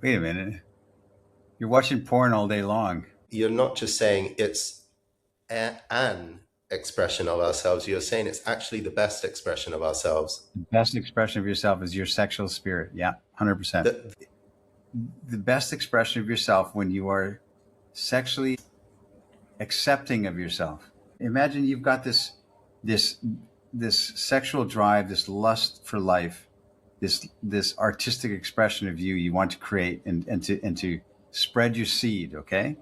wait a minute, you're watching porn all day long. You're not just saying it's an expression of ourselves, you're saying it's actually the best expression of ourselves. The best expression of yourself is your sexual spirit. Yeah, 100%. The, The best expression of yourself when you are sexually accepting of yourself. Imagine you've got this this sexual drive, this lust for life, this artistic expression of you want to create and to spread your seed, okay?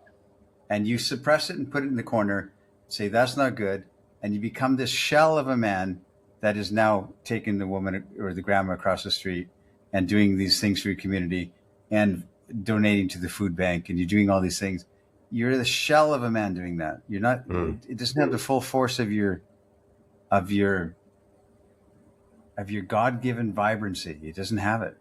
And you suppress it and put it in the corner, say that's not good, and you become this shell of a man that is now taking the woman or the grandma across the street and doing these things for your community and donating to the food bank, and you're doing all these things. You're the shell of a man doing that. You're not. It doesn't have the full force of of your your God-given vibrancy. It doesn't have it.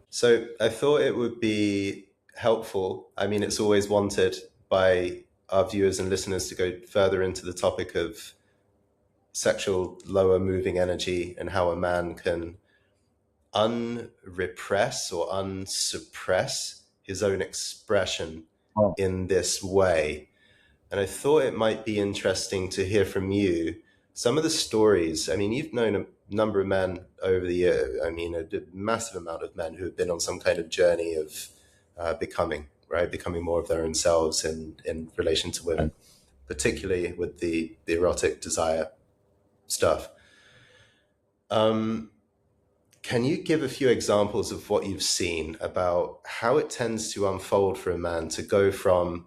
so I thought it would be helpful. I mean, it's always wanted by our viewers and listeners to go further into the topic of sexual lower moving energy and how a man can unrepress or unsuppress his own expression Oh, in this way. And I thought it might be interesting to hear from you some of the stories. I mean, you've known a number of men over the year. I mean, a massive amount of men who have been on some kind of journey of becoming, right? Becoming more of their own selves in relation to women, particularly with the erotic desire stuff. Can you give a few examples of what you've seen about how it tends to unfold for a man to go from,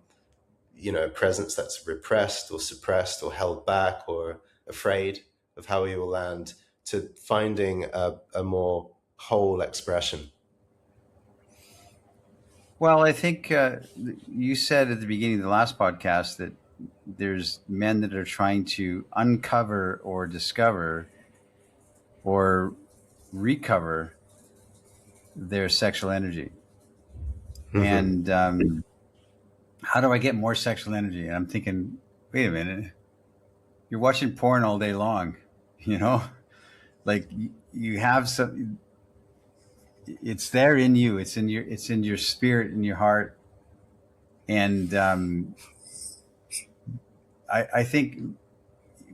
a presence that's repressed or suppressed or held back or afraid of how he will land to finding a more whole expression? well, I think you said at the beginning of the last podcast that there's men that are trying to uncover or discover or recover their sexual energy. And how do I get more sexual energy? And I'm thinking, wait a minute, you're watching porn all day long, you know, like you have some, it's there in you. It's in your spirit, in your heart. And I think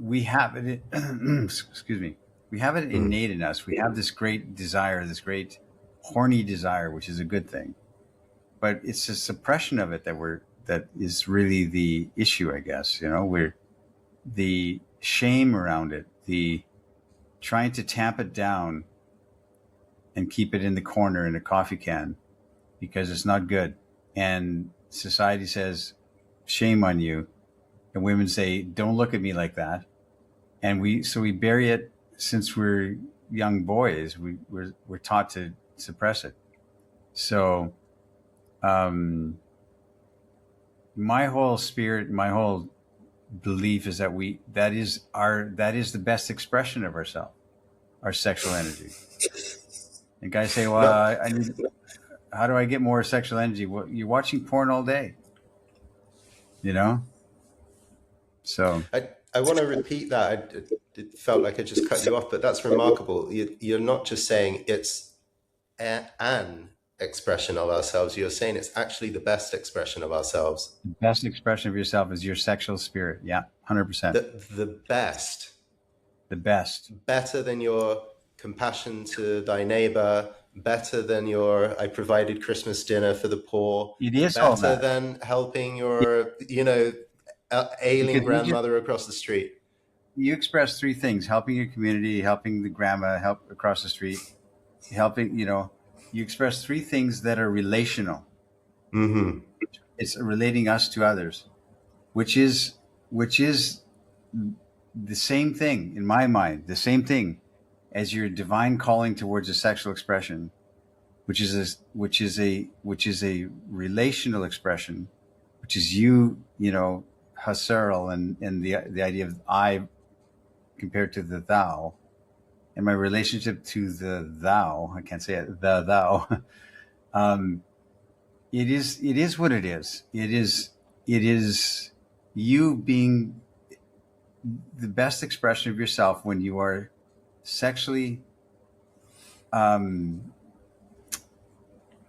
we have it, excuse me, we have it innate in us. We have this great desire, this great horny desire, which is a good thing. But it's a suppression of it that is really the issue, I guess. We're the shame around it, the trying to tamp it down and keep it in the corner in a coffee can because it's not good. And society says, shame on you. And women say, don't look at me like that. And we bury it since we're young boys. We're taught to suppress it. So my whole spirit, my whole belief is that that is the best expression of ourselves, our sexual energy. And guys say, well, I need, how do I get more sexual energy? Well, you're watching porn all day, so I want to repeat that. It felt like I just cut you off, but that's remarkable. You're not just saying it's an expression of ourselves. You're saying it's actually the best expression of ourselves. the best expression of yourself is your sexual spirit. Yeah, 100%. The best. The best. Better than your compassion to thy neighbor, better than your I provided Christmas dinner for the poor, It is all better that. than helping your, ailing grandmother across the street. You express three things: helping your community, helping the grandma, help across the street, helping, you express three things that are relational. Mm-hmm. It's relating us to others, which is the same thing in my mind, the same thing as your divine calling towards a sexual expression, which is a relational expression, which is Visceral and the idea of I compared to the thou, and my relationship to the thou. I can't say it. The thou. It is what it is. It is you being the best expression of yourself when you are sexually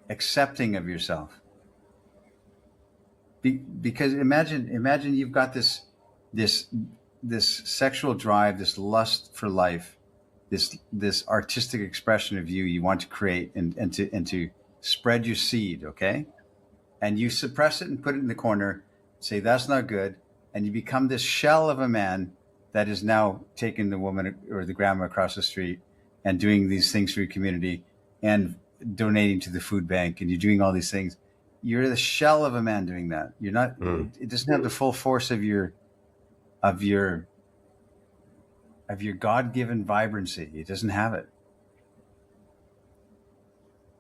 accepting of yourself. Because imagine you've got this this sexual drive, this lust for life, this artistic expression of you want to create and to spread your seed, okay? And you suppress it and put it in the corner, say that's not good, and you become this shell of a man that is now taking the woman or the grandma across the street and doing these things for your community and donating to the food bank, and you're doing all these things. You're the shell of a man doing that. You're not. It doesn't have the full force of your of your of your God-given vibrancy. It doesn't have it.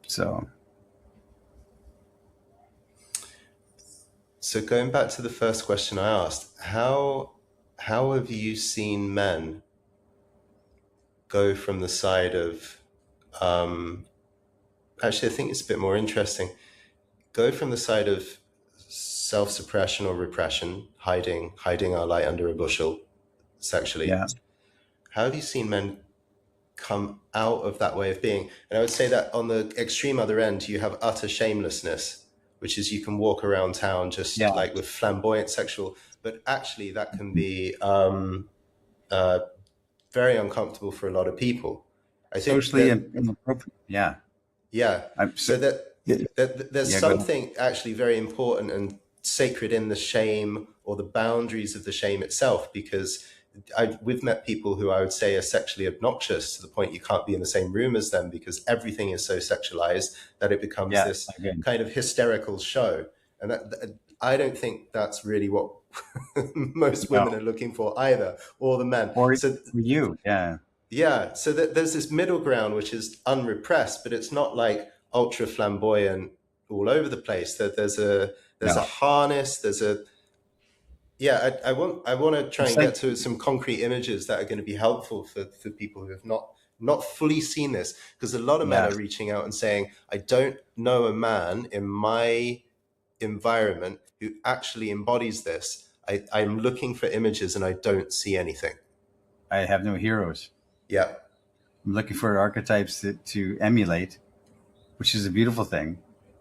So going back to the first question I asked, how have you seen men go from the side of actually I think it's a bit more interesting, go from the side of self-suppression or repression, hiding our light under a bushel sexually. Yeah. How have you seen men come out of that way of being? And I would say that on the extreme other end, you have utter shamelessness, which is you can walk around town just like with flamboyant sexual, but actually that can be very uncomfortable for a lot of people. I think socially inappropriate. Yeah. Yeah. So there's something actually very important and sacred in the shame or the boundaries of the shame itself, because we've met people who I would say are sexually obnoxious to the point you can't be in the same room as them because everything is so sexualized that it becomes this kind of hysterical show. And that I don't think that's really what most women are looking for either, or the men. Or so, for you, yeah. So there's this middle ground which is unrepressed, but it's not like ultra flamboyant all over the place. There's a harness. There's a I want to try and get to some concrete images that are going to be helpful for people who have not fully seen this, because a lot of men are reaching out and saying, I don't know a man in my environment who actually embodies this. I'm looking for images and I don't see anything. I have no heroes. Yeah. I'm looking for archetypes to emulate, which is a beautiful thing.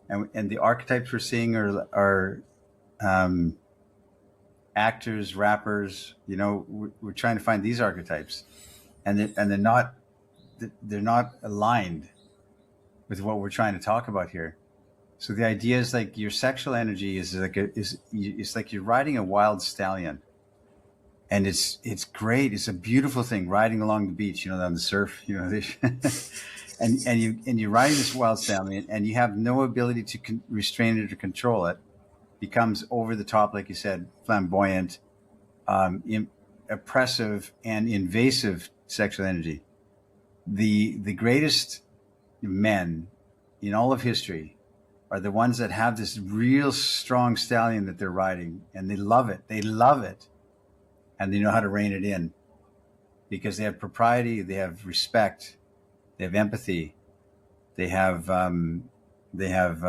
And the archetypes we're seeing are actors, rappers. You know, we're trying to find these archetypes, and they're not aligned with what we're trying to talk about here. So the idea is like your sexual energy is like you're riding a wild stallion, and it's great. It's a beautiful thing riding along the beach, you know, on the surf, you know, and you're riding this wild stallion, and you have no ability to restrain it or control it. Becomes over the top, like you said, flamboyant, oppressive, and invasive sexual energy. The greatest men in all of history are the ones that have this real strong stallion that they're riding, and they love it. They love it, and they know how to rein it in because they have propriety, they have respect, they have empathy, they have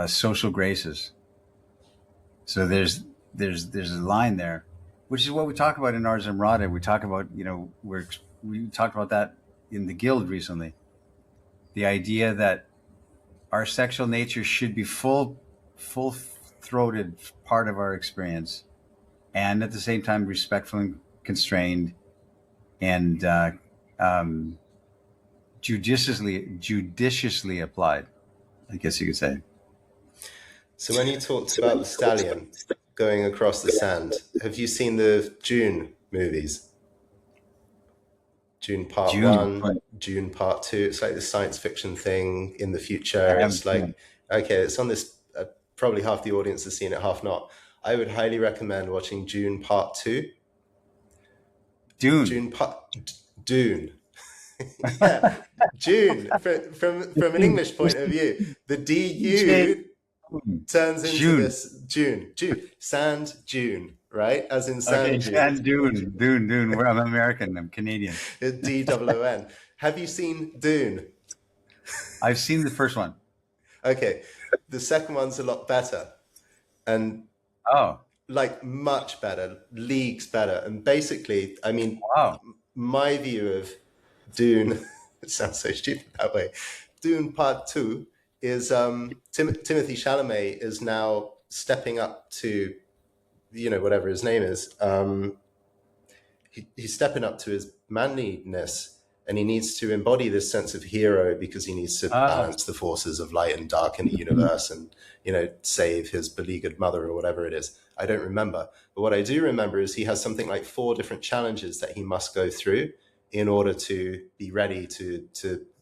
social graces. So there's a line there, which is what we talk about in Ars Amorata. We talk about, you know, we talked about that in the guild recently. The idea that our sexual nature should be full-throated part of our experience, and at the same time respectful and constrained, and judiciously applied, I guess you could say. So when you talked about the stallion going across the sand, have you seen the Dune movies? Dune Part 1, Dune Part 2. It's like the science fiction thing in the future. It's like, okay, it's on this, probably half the audience has seen it, half not. I would highly recommend watching Dune Part 2. Dune. Yeah, Dune. From an English point of view, the DU turns into this June, sand dune, right? As in sand dune. Sand dune. I'm American. I'm Canadian. DOON. Have you seen Dune? I've seen the first one. Okay, the second one's a lot better, and like much better, leagues better. And basically, I mean, my view of Dune, it sounds so stupid that way. Dune Part 2 is Timothy Chalamet is now stepping up to, whatever his name is. He's stepping up to his manliness, and he needs to embody this sense of hero because he needs to balance the forces of light and dark in the universe, and save his beleaguered mother or whatever it is. I don't remember, but what I do remember is he has something like 4 different challenges that he must go through in order to be ready to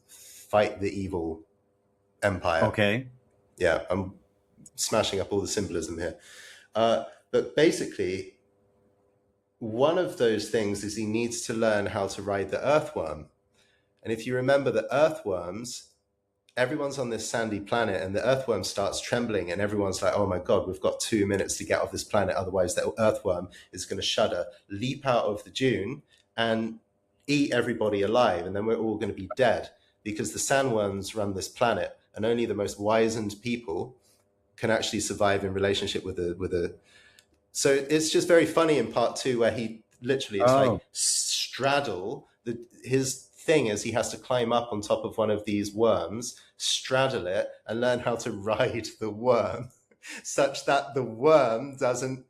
fight the evil empire. Okay. Yeah, I'm smashing up all the symbolism here, but basically, one of those things is he needs to learn how to ride the earthworm. And if you remember the earthworms, everyone's on this sandy planet, and the earthworm starts trembling, and everyone's like, oh my God, we've got 2 minutes to get off this planet. Otherwise, the earthworm is going to shudder, leap out of the dune, and eat everybody alive. And then we're all going to be dead because the sandworms run this planet, and only the most wizened people can actually survive in relationship with a. So it's just very funny in part 2 where he literally, it's like straddle. His thing is he has to climb up on top of one of these worms, straddle it, and learn how to ride the worm such that the worm doesn't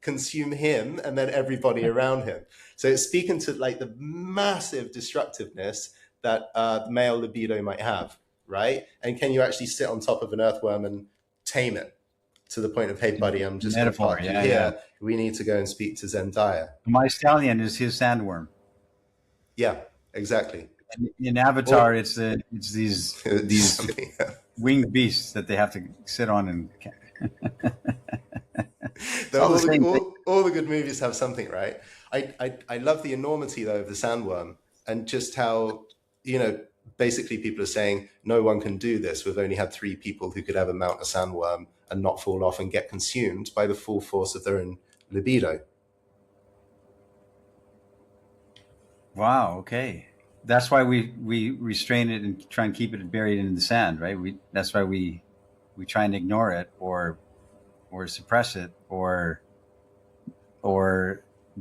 consume him and then everybody around him. So it's speaking to like the massive destructiveness that male libido might have, right? And can you actually sit on top of an earthworm and tame it? To the point of, hey, buddy, I'm just going to park you here. Yeah. We need to go and speak to Zendaya. My stallion is his sandworm. Yeah, exactly. In Avatar, it's these winged beasts that they have to sit on and. all the good movies have something, right? I love the enormity though of the sandworm, and just how basically people are saying no one can do this. We've only had 3 people who could ever mount a sandworm and not fall off and get consumed by the full force of their own libido. Wow. Okay. That's why we restrain it and try and keep it buried in the sand, right? That's why we try and ignore it or suppress it or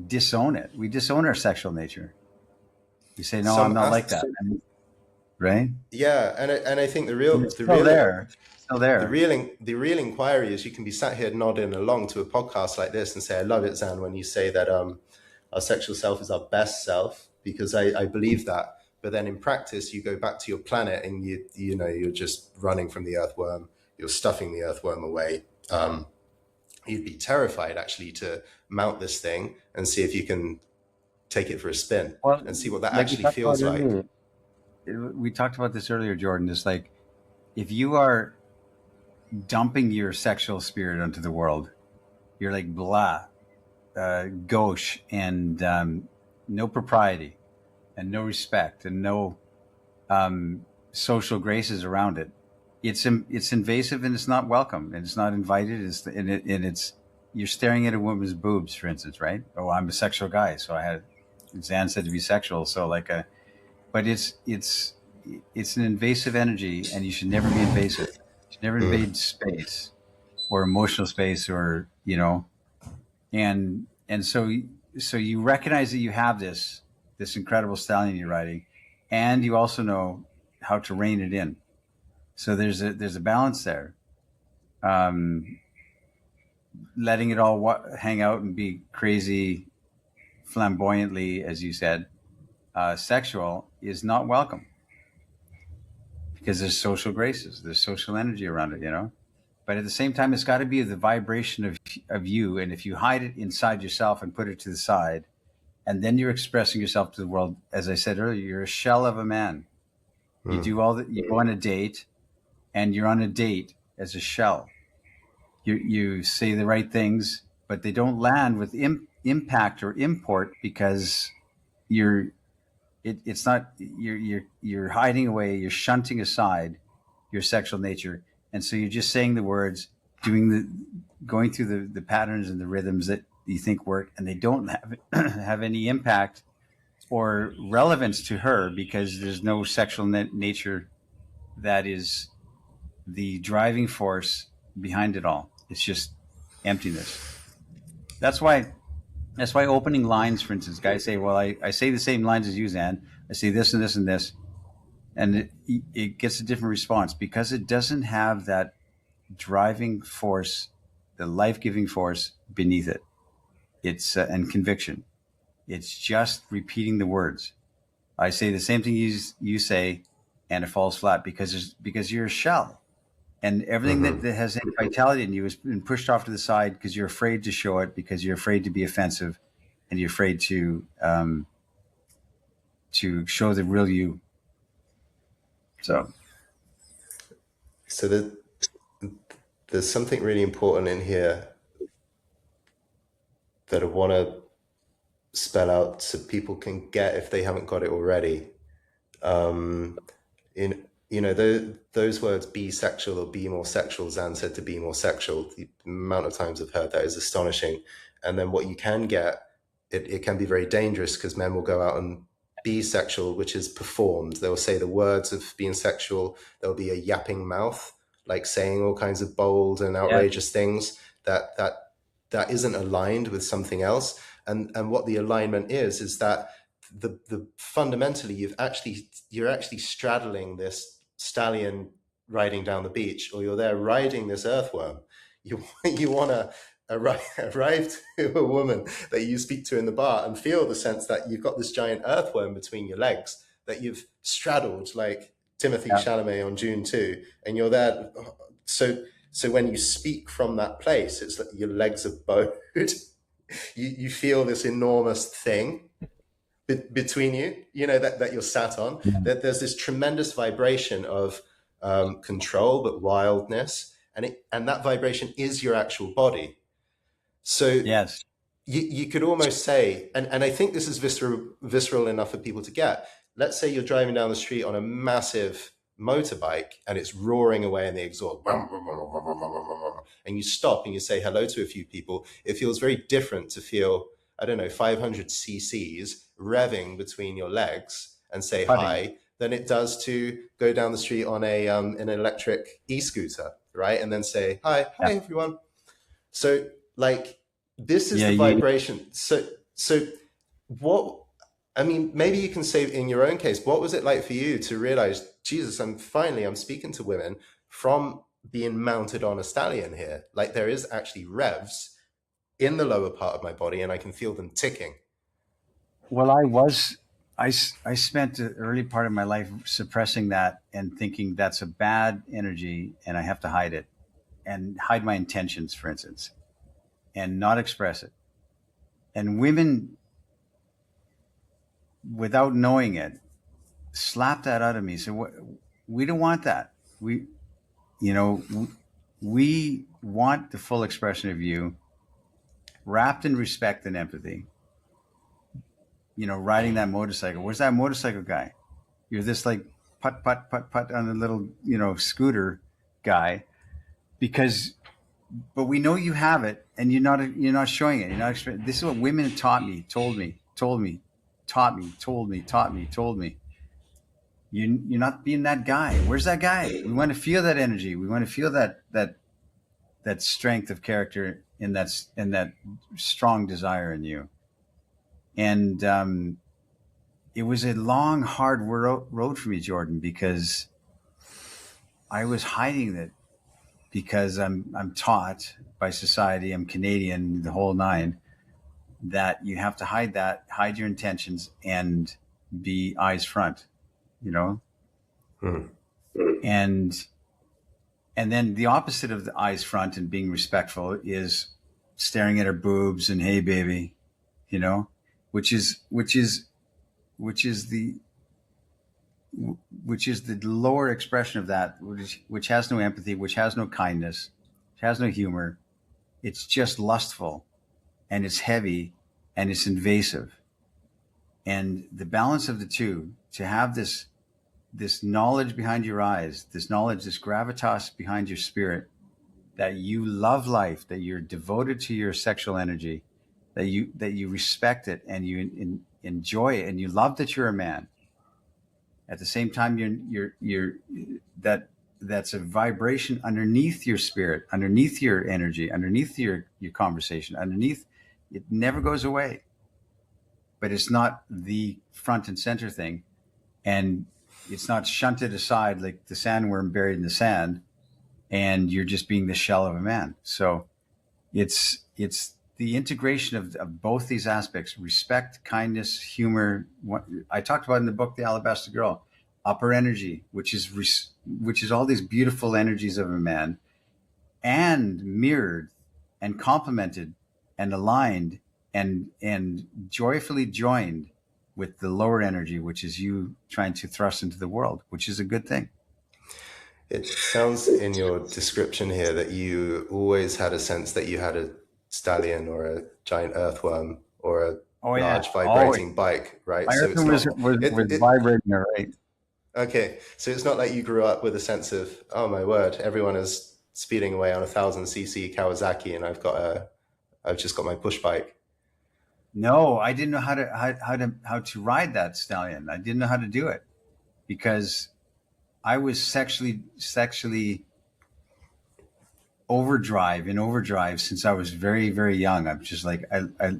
disown it. We disown our sexual nature. We say, no, I'm not like that. Right? Yeah, and I think the real inquiry is you can be sat here nodding along to a podcast like this and say, I love it, Zan, when you say that our sexual self is our best self, because I believe that. But then in practice, you go back to your planet and you're just running from the earthworm. You're stuffing the earthworm away. You'd be terrified actually to mount this thing and see if you can take it for a spin and see what that actually feels like. We talked about this earlier, Jordan. It's like if you are dumping your sexual spirit onto the world, you're like blah, gauche, and no propriety, and no respect, and no social graces around it. It's invasive and it's not welcome and it's not invited. It's you're staring at a woman's boobs, for instance, right? Oh, I'm a sexual guy, so Zan said to be sexual, so but it's an invasive energy, and you should never be invasive. You should never invade space or emotional space, or and so you recognize that you have this incredible stallion you're riding, and you also know how to rein it in. So there's a balance there. Letting it all hang out and be crazy, flamboyantly, as you said, sexual is not welcome because there's social graces, there's social energy around it, But at the same time, it's got to be the vibration of you. And if you hide it inside yourself and put it to the side, and then you're expressing yourself to the world, as I said earlier, you're a shell of a man. You do you go on a date, and you're on a date as a shell. You say the right things, but they don't land with impact or import because it's not you're hiding away, you're shunting aside your sexual nature, and so you're just saying the words, going through the patterns and the rhythms that you think work, and they don't have any impact or relevance to her because there's no sexual nature that is the driving force behind it all. It's just emptiness. That's why opening lines, for instance, guys say, well, I say the same lines as you, Zan. I say this and this and this. and it gets a different response because it doesn't have that driving force, the life-giving force beneath it. It's and conviction. It's just repeating the words. I say the same thing you say, and it falls flat because you're a shell, and everything Mm-hmm. that has any vitality in you has been pushed off to the side because you're afraid to show it, because you're afraid to be offensive, and you're afraid to show the real you. So So there's something really important in here that I want to spell out so people can get if they haven't got it already. In those words, be sexual or be more sexual. Zan said to be more sexual. The amount of times I've heard that is astonishing. And then what you can get, it can be very dangerous because men will go out and be sexual, which is performed. They will say the words of being sexual. There'll be a yapping mouth, like saying all kinds of bold and yeah, outrageous things that isn't aligned with something else. And what the alignment is that the fundamentally you're actually straddling this stallion riding down the beach, or you're there riding this earthworm. You want to arrive to a woman that you speak to in the bar and feel the sense that you've got this giant earthworm between your legs that you've straddled like Timothy yeah, Chalamet on June 2, and you're there. So when you speak from that place, it's that your legs are bowed. You feel this enormous thing between you know, that you're sat on. yeah. That there's this tremendous vibration of control, but wildness, and that vibration is your actual body. So Yes, you could almost say, and I think this is visceral enough for people to get. Let's say you're driving down the street on a massive motorbike and it's roaring away in the exhaust, and you stop and you say hello to a few people. It feels very different to feel, I don't know, 500 cc's revving between your legs and say putting. hi than it does to go down the street on an electric e-scooter, right? And then say Yeah, hi everyone. So like, this is yeah. the You vibration. So what, I mean, maybe you can say in your own case, what was it like for you to realize, Jesus, I'm speaking to women from being mounted on a stallion here. Like there is actually revs in the lower part of my body and I can feel them ticking. well, I spent the early part of my life suppressing that and thinking that's a bad energy and I have to hide it and hide my intentions, for instance, and not express it. And women, without knowing it, slap that out of me. So we don't want that. You know, we want the full expression of you, wrapped in respect and empathy. You know, riding that motorcycle. Where's that motorcycle guy? You're this like putt putt putt putt on a little scooter guy because, but we know you have it and you're not showing it. You're not. This is what women taught me, told me, taught me, told me. You're not being that guy. Where's that guy? We want to feel that energy. We want to feel that strength of character in that strong desire in you. And it was a long, hard road for me, Jordan, because I was hiding it because I'm taught by society, I'm Canadian, the whole nine, that you have to hide your intentions, and be eyes front, you know, Hmm. and then the opposite of the eyes front and being respectful is staring at her boobs and hey baby, you know, which is which is the which is the lower expression of that, which has no empathy, which has no kindness, which has no humor. It's just lustful, and it's heavy, and it's invasive. And the balance of the two, to have this knowledge behind your eyes, this knowledge, this gravitas behind your spirit, that you love life, that you're devoted to your sexual energy, that you respect it and you enjoy it, and you love that you're a man. At the same time, you're that's a vibration underneath your spirit, underneath your energy, underneath your conversation, underneath. It never goes away, but it's not the front and center thing. And it's not shunted aside like the sandworm buried in the sand, and you're just being the shell of a man. So it's the integration of both these aspects: respect, kindness, humor. What I talked about in the book, The Alabaster Girl, upper energy, which is all these beautiful energies of a man, and mirrored and complemented and aligned and joyfully joined with the lower energy, which is you trying to thrust into the world, which is a good thing. It sounds in your description here that you always had a sense that you had a stallion or a giant earthworm or a Oh yeah, large always. vibrating bike, right? My So it's earthworm was not was, it, was it vibrating, all right. okay. So it's not like you grew up with a sense of, oh my word, everyone is speeding away on 1,000cc Kawasaki, and I've just got my push bike. No, I didn't know how to ride that stallion. I didn't know how to do it because I was sexually overdrive since I was very very young. I'm just like I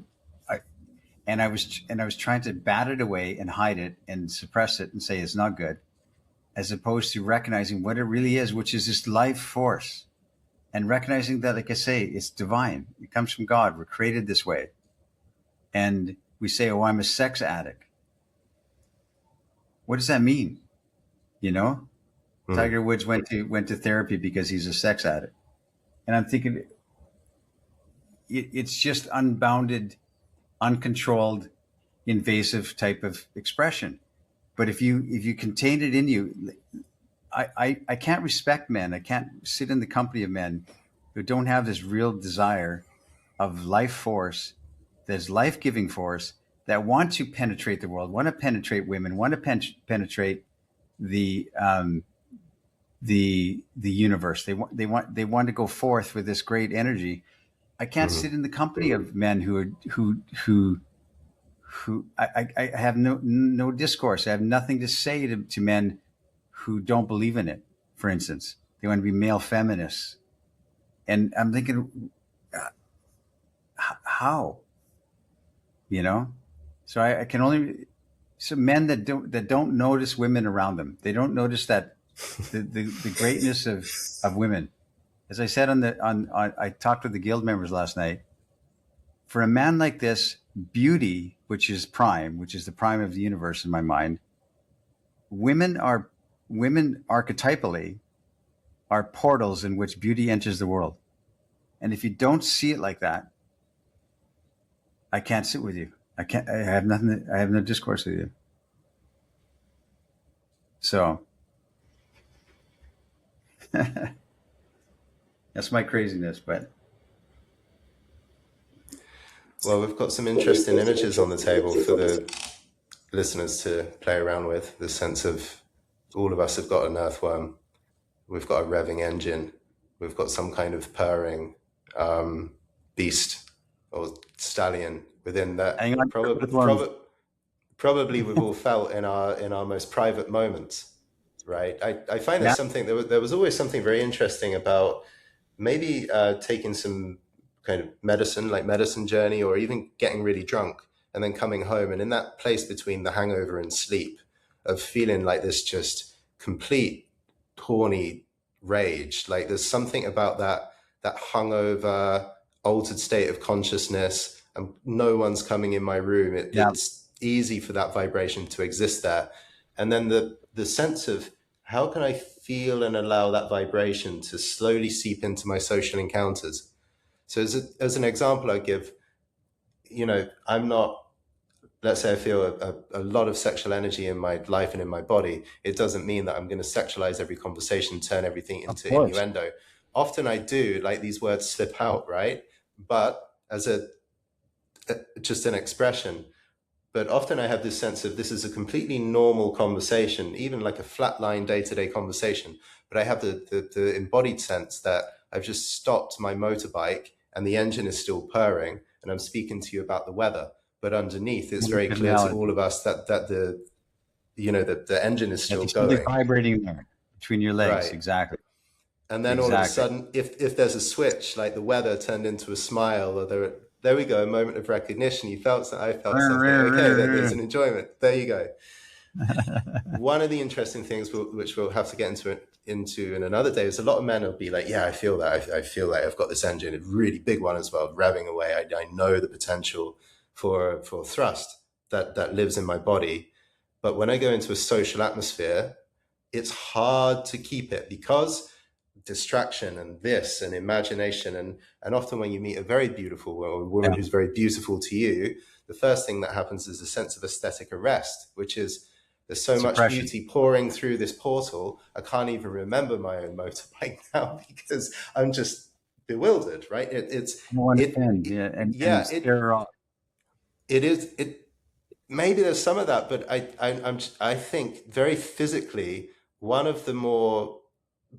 and I was trying to bat it away and hide it and suppress it and say it's not good, as opposed to recognizing what it really is, which is this life force, and recognizing that, like I say, it's divine. It comes from God. We're created this way, and we say, "Oh, I'm a sex addict." What does that mean? You know, Mm. Tiger Woods went to therapy because he's a sex addict, and I'm thinking it's just unbounded, uncontrolled, invasive type of expression. But if you contain it in you, I can't respect men. I can't sit in the company of men who don't have this real desire of life force, this life giving force that want to penetrate the world, want to penetrate women, want to penetrate the the universe. They want to go forth with this great energy. I can't Hmm. sit in the company of men who I have no discourse. I have nothing to say to men who don't believe in it. For instance, they want to be male feminists, and I'm thinking, how, you know? So I can only so men that don't notice women around them. They don't notice that the greatness of women. As I said on I talked with the guild members last night. For a man like this, beauty, which is the prime of the universe in my mind, women are women archetypally are portals in which beauty enters the world. And if you don't see it like that, I can't sit with you. I can't. I have nothing. I have no discourse with you. So that's my craziness. But Well, we've got some interesting images on the table for the listeners to play around with. The sense of all of us have got an earthworm, we've got a revving engine, we've got some kind of purring beast or stallion within that. hang on, earthworms. Probably we've all felt in our most private moments, right? I find Yeah, there's something there was always something very interesting about maybe taking some kind of medicine, like medicine journey, or even getting really drunk and then coming home, and in that place between the hangover and sleep, of feeling like this just complete horny rage. Like there's something about that hungover, altered state of consciousness, and no one's coming in my room. yeah. It's easy for that vibration to exist there, and then the sense of how can I feel and allow that vibration to slowly seep into my social encounters. So as an example, I give, I'm not, let's say I feel a lot of sexual energy in my life and in my body. It doesn't mean that I'm going to sexualize every conversation, turn everything Of into course, innuendo. Often I do, like these words slip out, right? But as just an expression. But often I have this sense of this is a completely normal conversation, even like a flatline day-to-day conversation. But I have the embodied sense that I've just stopped my motorbike and the engine is still purring and I'm speaking to you about the weather. But underneath, it's very good clear to all analogy. of us that the engine is Yeah, still there's something going, vibrating there between your legs. right? Exactly, And then all of a exactly. sudden, if there's a switch, like the weather turned into a smile, or there we go, a moment of recognition. You felt something, I felt something. Okay, there's an enjoyment. There you go. One of the interesting things which we'll have to get into in another day is a lot of men will be like, yeah, I feel that. I feel like I've got this engine, a really big one as well, revving away. I know the potential for thrust that lives in my body. But when I go into a social atmosphere, it's hard to keep it because distraction and this and imagination and often when you meet a very beautiful or a woman Yeah. who's very beautiful to you, the first thing that happens is a sense of aesthetic arrest, which is there's so much Suppression. beauty pouring through this portal. I can't even remember my own motorbike now because I'm just bewildered, right? I understand. It Yeah, and yeah, stare off. it is it maybe there's some of that, but I think very physically one of the more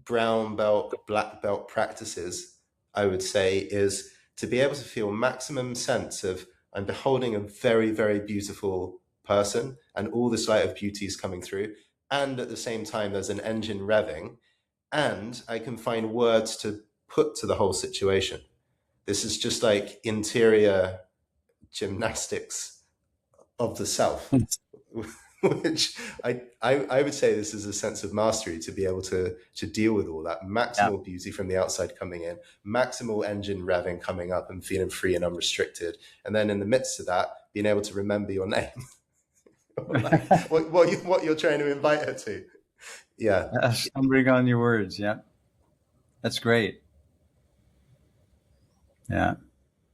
brown belt, black belt practices, I would say, is to be able to feel maximum sense of I'm beholding a very, very beautiful person and all this light of beauty is coming through. And at the same time, there's an engine revving and I can find words to put to the whole situation. This is just like interior gymnastics of the self, which I would say this is a sense of mastery to be able to deal with all that Yeah. maximal beauty from the outside coming in, maximal engine revving coming up and feeling free and unrestricted, and then in the midst of that, being able to remember your name, like what you're trying to invite her to. Yeah, Stumbling on your words. Yeah. That's great. Yeah.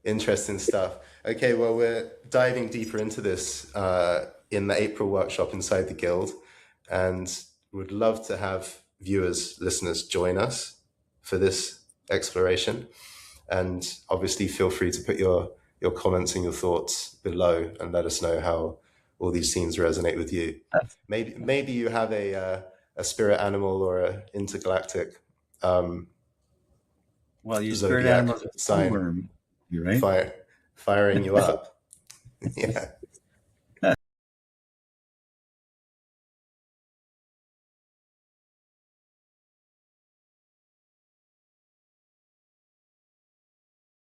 interesting stuff. Okay, well, we're diving deeper into this in the April workshop inside the Guild, and would love to have viewers, listeners join us for this exploration. And obviously, feel free to put your comments and your thoughts below, and let us know how all these themes resonate with you. Maybe you have a spirit animal or a intergalactic Well, your spirit zodiac animal is a sign worm, right? firing you up. Yeah.